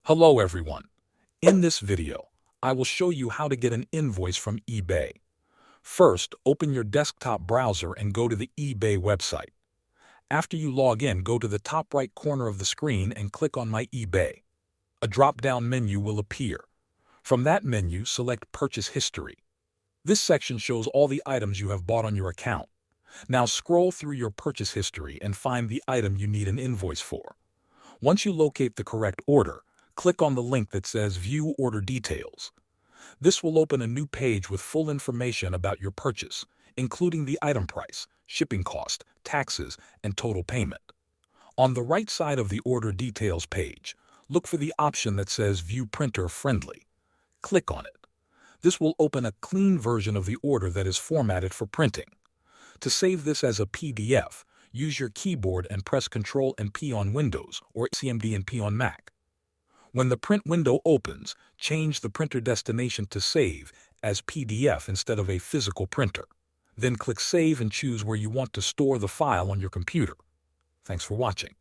Hello everyone. In this video, I will show you how to get an invoice from eBay. First, open your desktop browser and go to the eBay website. After you log in, go to the top right corner of the screen and click on My eBay. A drop-down menu will appear. From that menu, select Purchase History. This section shows all the items you have bought on your account. Now scroll through your purchase history and find the item you need an invoice for. Once you locate the correct order, click on the link that says View Order Details. This will open a new page with full information about your purchase, including the item price, shipping cost, taxes, and total payment. On the right side of the Order Details page, look for the option that says View Printer Friendly. Click on it. This will open a clean version of the order that is formatted for printing. To save this as a PDF, use your keyboard and press Ctrl and P on Windows or CMD and P on Mac. When the print window opens, change the printer destination to Save as PDF instead of a physical printer. Then click Save and choose where you want to store the file on your computer. Thanks for watching.